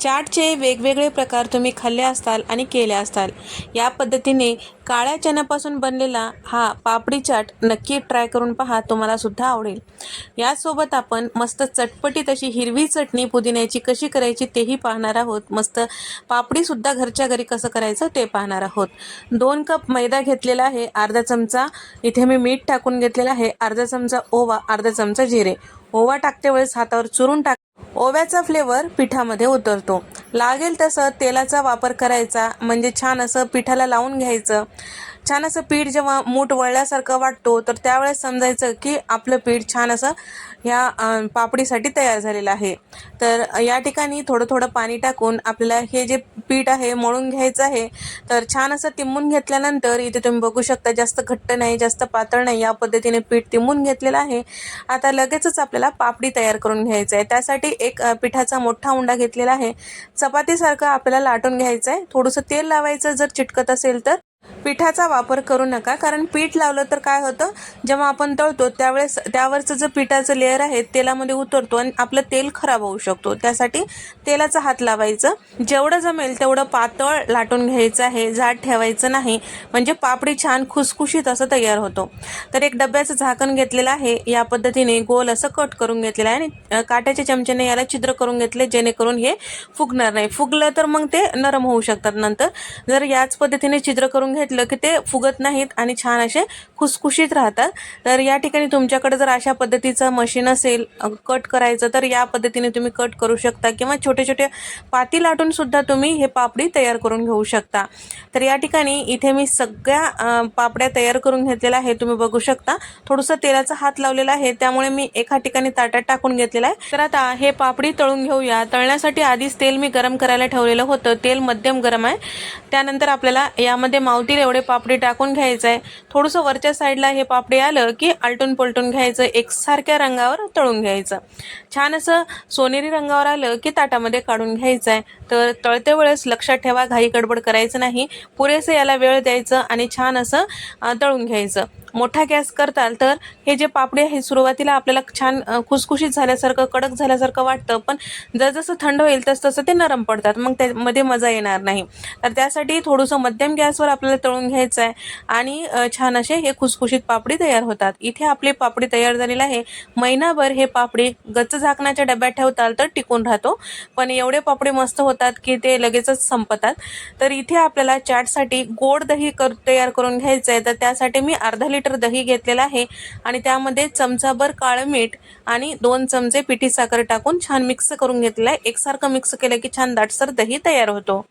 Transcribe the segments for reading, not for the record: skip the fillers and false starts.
चाटचे वेगवेगळे प्रकार तुम्ही खाल्ले असताल आणि केले असताल. या पद्धतीने काळ्या चण्यापासून बनलेला हा पापडी चाट नक्की ट्राय करून पहा, तुम्हाला सुद्धा आवडेल. यासोबत आपण मस्त चटपटीत अशी हिरवी चटणी पुदिन्याची कशी करायची तेही पाहणार आहोत. मस्त पापडीसुद्धा घरच्या घरी कसं करायचं ते पाहणार आहोत. 2 कप मैदा घेतलेला आहे, अर्धा चमचा इथे मी मीठ टाकून घेतलेला आहे, अर्धा चमचा ओवा, अर्धा चमचा जिरे. ओवा टाकते वेळेस हातावर चुरून टाक. ओव्याचा फ्लेवर पिठामध्ये उतरतो. लागेल तसं तेलाचा वापर करायचा, म्हणजे छान असं पिठाला लावून घ्यायचं. छान असं पीठ जेव्हा मूठ वळल्यासारखं वाटतो तर त्यावेळेस समजायचं की आपलं पीठ छान असं ह्या पापडीसाठी तयार झालेलं आहे. तर या ठिकाणी थोडं थोडं पाणी टाकून आपल्याला हे जे पीठ आहे मळून घ्यायचं आहे. तर छान असं तिंबून घेतल्यानंतर इथे तुम्ही बघू शकता, जास्त घट्ट नाही जास्त पातळ नाही, या पद्धतीने पीठ तिंबून घेतलेलं आहे. आता लगेचच आपल्याला पापडी तयार करून घ्यायचं आहे. त्यासाठी एक पिठाचा मोठा उंडा घेतलेला आहे. चपातीसारखं आपल्याला लाटून घ्यायचं आहे. थोडंसं तेल लावायचं जर चिटकत असेल तर. पिठाचा वापर करू नका, कारण पीठ लावलं तर काय होतं, जेव्हा आपण तळतो त्यावेळेस त्यावरचं जे पिठाचं लेअर आहे तेलामध्ये उतरतो आणि आपलं तेल खराब होऊ शकतो. त्यासाठी तेलाचा हात लावायचं. जेवढं जमेल तेवढं पातळ लाटून घ्यायचं आहे, जाड ठेवायचं नाही, म्हणजे पापडी छान खुसखुशीत असं तयार होतो. तर एक डब्याचं झाकण घेतलेलं आहे, या पद्धतीने गोल असं कट करून घेतलेलं आहे आणि काट्याच्या चमच्याने याला छिद्र करून घेतले, जेणेकरून हे फुगणार नाही. फुगलं तर मग ते नरम होऊ शकतात नंतर. जर याच पद्धतीने छिद्र करून घेतलं की ते फुगत नाहीत आणि छान असे खुसखुशीत राहतात. तर या ठिकाणी तुमच्याकडे जर अशा पद्धतीचं मशीन असेल कट करायचं तर या पद्धतीने तुम्ही कट करू शकता, किंवा छोटे छोटे पाती लाटून सुद्धा तुम्ही हे पापडी तयार करून घेऊ शकता. तर या ठिकाणी इथे मी सगळ्या पापड्या तयार करून घेतलेल्या आहे. तुम्ही बघू शकता थोडंसं तेलाचा हात लावलेला आहे, त्यामुळे मी एका ठिकाणी ताटात टाकून घेतलेला आहे. तर आता हे पापडी तळून घेऊया. तळण्यासाठी आधीच तेल मी गरम करायला ठेवलेलं होतं. तेल मध्यम गरम आहे. त्यानंतर आपल्याला यामध्ये मावतील एवढे पापडी टाकून घ्यायचं आहे. थोडंसं वरच्या साईडला हे पापडी आलं की आलटून पलटून घ्यायचं, एकसारख्या रंगावर तळून घ्यायचं. छान असं सोनेरी रंगावर आलं की ताटामध्ये काढून घ्यायचं आहे. तर तळते वेळेस लक्षात ठेवा, घाई गडबड करायचं नाही, पुरेसे याला वेळ द्यायचं आणि छान असं तळून घ्यायचं. मोठा गॅस करताल तर हे जे पापडी आहे सुरुवातीला आपल्याला छान खुसखुशीत झाल्यासारखं कडक झाल्यासारखं वाटतं, पण जसजसं थंड होईल तसं ते नरम पडतात, मग त्यामध्ये मजा येणार नाही. तर त्यासाठी थोडंसं मध्यम गॅसवर आपल्याला तळून घ्यायचं आहे आणि छान असे हे खुसखुशीत पापडी तयार होतात. इथे आपली पापडी तयार झालेली आहे. महिनाभर हे पापडी गच्च झाकणाच्या डब्यात ठेवताल तर टिकून राहतो, पण एवढे पापडी मस्त होतात की ते लगेचच संपतात. तर इथे आपल्याला चाटसाठी गोड दही तयार करून घ्यायचं आहे. तर त्यासाठी मी अर्धा लिटर दही घेतलेला आहे आणि त्यामध्ये चमचाभर काळं मीठ आणि 2 चमचे पिठी साखर टाकून छान मिक्स करून घेतलेलं आहे. एकसारखं मिक्स केलं की छान दाटसर दही तयार होतो.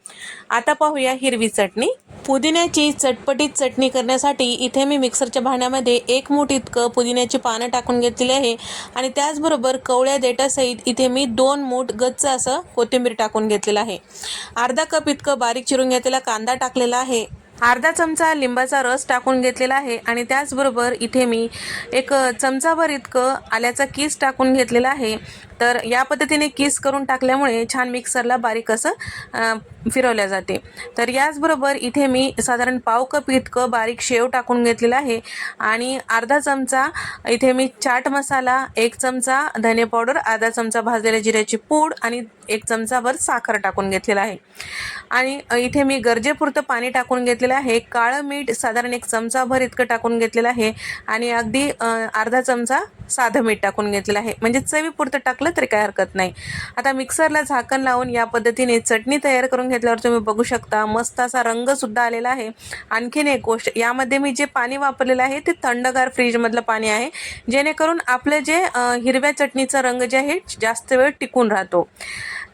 आता पाहूया हिरवी चटणी. पुदिन्याची चटपटीत चटणी करण्यासाठी इथे मी मिक्सरच्या भांड्यामध्ये 1 मूठ इतकं पुदिन्याची पानं टाकून घेतलेली आहे आणि त्याचबरोबर कवळ्या देठासहित इथे मी 2 मूठ गच्च असं कोथिंबीर टाकून घेतलेलं आहे. अर्धा कप इतकं बारीक चिरून घेतलेला कांदा टाकलेला आहे. अर्धा चमचा लिंबाचा रस टाकून घेतलेला आहे आणि त्याचबरोबर इथे मी एक चमचाभर इतकं आल्याचा कीस टाकून घेतलेला आहे. तर या पद्धतीने कीस करून टाकल्यामुळे छान मिक्सरला बारीक असं फिरवल्या जाते. तर याचबरोबर इथे मी साधारण पाव कप इतकं बारीक शेव टाकून घेतलेला आहे आणि अर्धा चमचा इथे मी चाट मसाला, 1 चमचा धने पावडर, अर्धा चमचा भाजलेल्या जिऱ्याची पूड आणि 1 चमचाभर साखर टाकून घेतलेला आहे. आणि इथे मी गरजेपुरतं पाणी टाकून घेतलेलं आहे. काळं मीठ साधारण 1 चमचाभर इतकं टाकून घेतलेलं आहे आणि अगदी अर्धा चमचा साधं मीठ टाकून घेतलेलं आहे, म्हणजे चवीपुरतं टाकलं तरी काय हरकत नाही. आता मिक्सरला झाकण लावून या पद्धतीने चटणी तयार करून घेतल्यावर तुम्ही बघू शकता मस्त असा रंग सुद्धा आलेला आहे. आणखीन एक गोष्ट, यामध्ये मी जे पाणी वापरलेलं आहे ते थंडगार फ्रीजमधलं पाणी आहे, जेणेकरून आपलं जे हिरव्या चटणीचा रंग जे आहे जास्त वेळ टिकून राहतो.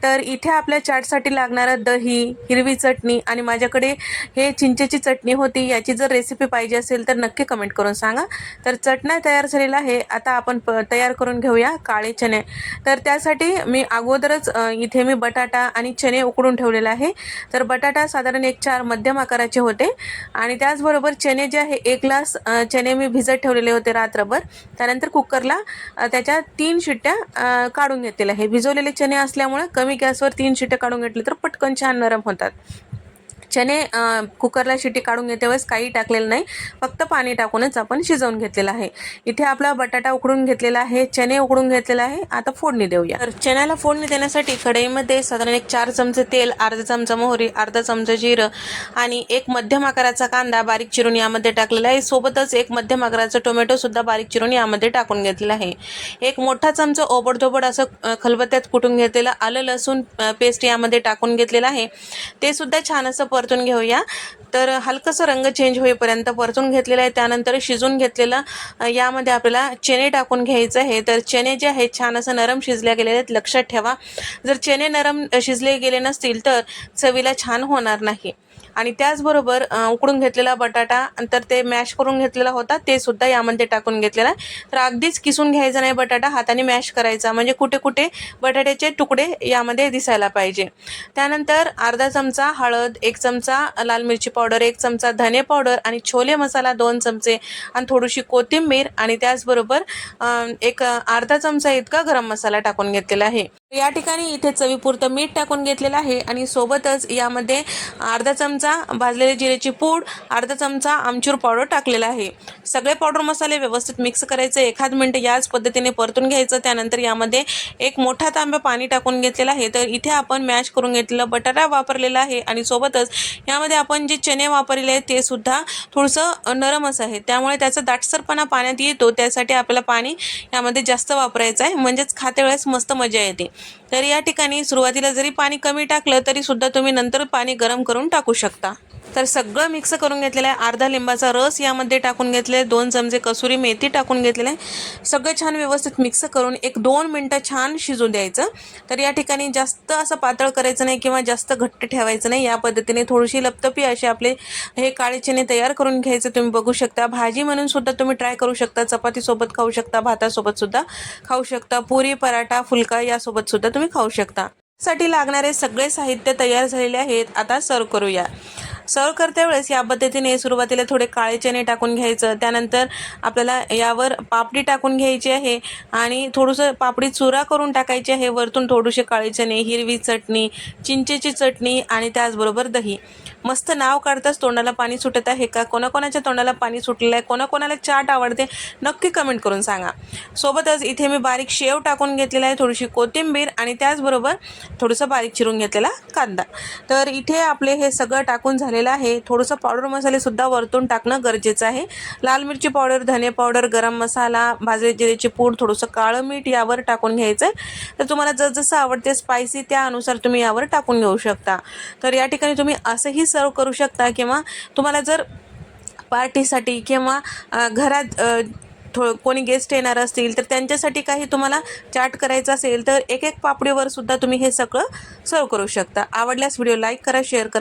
तर इथे आपल्या चाटसाठी लागणारं दही, हिरवी चटणी आणि माझ्याकडे हे चिंचेची चटणी होती. याची जर रेसिपी पाहिजे असेल तर नक्की कमेंट करून सांगा. तर चटणी तयार झालेला आहे. आता आपण तयार करून घेऊया काळे चणे. तर त्यासाठी मी अगोदरच इथे मी बटाटा आणि चणे उकडून ठेवलेला आहे. तर बटाटा साधारण 1-4 मध्यम आकाराचे होते आणि त्याचबरोबर चणे जे आहे 1 ग्लास चणे मी भिजत ठेवलेले होते रात्रभर. त्यानंतर कुकरला त्याच्या 3 शिट्ट्या काढून घेतलेल्या आहे. भिजवलेले चणे असल्यामुळे कमी गॅसवर 3 शिट्ट्या काढून घेतले तर पटकन छान नरम होतात. चणे कुकरला शिटी काढून घेते वेळेस काही टाकलेलं नाही, फक्त पाणी टाकूनच आपण शिजवून घेतलेला आहे. इथे आपला बटाटा उकडून घेतलेला आहे, चणे उकडून घेतलेला आहे. आता फोडणी देऊया. तर चण्याला फोडणी देण्यासाठी कढईमध्ये साधारण एक 4 चमचे तेल, अर्धा चमचा मोहरी, अर्धा चमचा जिरं आणि एक मध्यम आकाराचा कांदा बारीक चिरून यामध्ये टाकलेला आहे. सोबतच एक मध्यम आकाराचा टोमॅटो सुद्धा बारीक चिरून यामध्ये टाकून घेतलेला आहे. एक मोठा चमचा ओबडधोबड असं खलबत्त्यात कुटून घेतलेलं आलं लसूण पेस्ट यामध्ये टाकून घेतलेलं आहे. ते सुद्धा छान असं परतून घेऊया. तर हलकंसं रंग चेंज होईपर्यंत परतून घेतलेलं आहे. त्यानंतर शिजून घेतलेलं यामध्ये आपल्याला चणे टाकून घ्यायचं आहे. तर चणे जे आहेत छान असं नरम शिजल्या गेलेले आहेत. लक्षात ठेवा, जर चणे नरम शिजले गेले नसतील तर चवीला छान होणार नाही. आणि त्याचबरोबर उकडून घेतलेला बटाटा नंतर ते मॅश करून घेतलेला होता ते सुद्धा यामध्ये टाकून घेतलेला आहे. तर अगदीच किसून घ्यायचा नाही बटाटा, हाताने मॅश करायचा, म्हणजे कुठे कुठे बटाट्याचे तुकडे यामध्ये दिसायला पाहिजे. त्यानंतर अर्धा चमचा हळद, 1 चमचा लाल मिरची पावडर, 1 चमचा धने पावडर आणि छोले मसाला 2 चमचे आणि थोडीशी कोथिंबीर आणि त्याचबरोबर एक अर्धा चमचा इतका गरम मसाला टाकून घेतलेला आहे. या ठिकाणी इथे चवीपुरतं मीठ टाकून घेतलेलं आहे आणि सोबतच यामध्ये अर्धा चमचा भाजलेली जिऱ्याची पूड, अर्धा चमचा आमचूर पावडर टाकलेला आहे. सगळे पावडर मसाले व्यवस्थित मिक्स करायचे, 1 मिनिट याच पद्धतीने परतून घ्यायचं. त्यानंतर यामध्ये एक मोठा तांबा पाणी टाकून घेतलेला आहे. तर इथे आपण मॅश करून घेतलेला बटाटा वापरलेला आहे आणि सोबतच यामध्ये आपण जे चणे वापरलेले आहेत ते सुद्धा थोडंसं नरमच आहे, त्यामुळे त्याचा दाटसरपणा पाण्यात येतो. त्यासाठी आपल्याला पाणी यामध्ये जास्त वापरायचं आहे, म्हणजेच खाते वेळेस मस्त मजा येते. तर या ठिकाणी सुरुवातीला जरी पाणी कमी टाकलं तरी सुद्धा तुम्ही नंतर पाणी गरम करून टाकू शकता. तर सगळं मिक्स करून घेतलेलं आहे. अर्धा लिंबाचा रस यामध्ये टाकून घेतले, 2 चमचे कसुरी मेथी टाकून घेतलेलं आहे. सगळं छान व्यवस्थित मिक्स करून 1-2 मिनटं छान शिजू द्यायचं. तर या ठिकाणी जास्त असं पातळ करायचं नाही किंवा जास्त घट्ट ठेवायचं नाही. या पद्धतीने थोडीशी लपतपी असे आपले हे काळे चणे तयार करून घ्यायचं. तुम्ही बघू शकता, भाजी म्हणून सुद्धा तुम्ही ट्राय करू शकता, चपातीसोबत खाऊ शकता, भातासोबत सुद्धा खाऊ शकता, पुरी, पराठा, फुलका यासोबत सुद्धा तुम्ही खाऊ शकता. साठी लागणारे सगळे साहित्य तयार झालेले आहेत. आता सर्व करूया. सर्व करते वेळेस या पद्धतीने सुरुवातीला थोडे काळे चणे टाकून घ्यायचं. त्यानंतर आपल्याला यावर पापडी टाकून घ्यायची आहे आणि थोडंसं पापडी चुरा करून टाकायची आहे. वरतून थोडेसे काळे चणे, हिरवी चटणी, चिंचेची चटणी आणि त्याचबरोबर दही. मस्त नाव काढताच तोंडाला पाणी सुटत आहे का? कोणाकोणाच्या तोंडाला पाणी सुटलेलं आहे? कोणाकोणाला चाट आवडते? नक्की कमेंट करून सांगा. सोबतच इथे मी बारीक शेव टाकून घेतलेला आहे, थोडीशी कोथिंबीर आणि त्याचबरोबर थोडंसं बारीक चिरून घेतलेला कांदा. तर इथे आपले हे सगळं टाकून झालेलं आहे. थोडंसं पावडर मसाले सुद्धा वरतून टाकणं गरजेचं आहे. लाल मिरची पावडर, धने पावडर, गरम मसाला, भाजलेली जिऱ्याची पूड, थोडंसं काळं मीठ यावर टाकून घ्यायचं आहे. तर तुम्हाला जसं आवडते स्पायसी त्यानुसार तुम्ही यावर टाकून घेऊ शकता. तर या ठिकाणी तुम्ही असंही सर्व करू शकता किंवा तुम्हाला जर पार्टीसाठी किंवा घरात कोणी गेस्ट येणार असतील तर त्यांच्यासाठी काही तुम्हाला चाट करायचं असेल तर एक पापडीवर सुद्धा तुम्ही हे सगळं सर्व करू शकता. आवडल्यास व्हिडिओ लाईक करा, शेअर करा.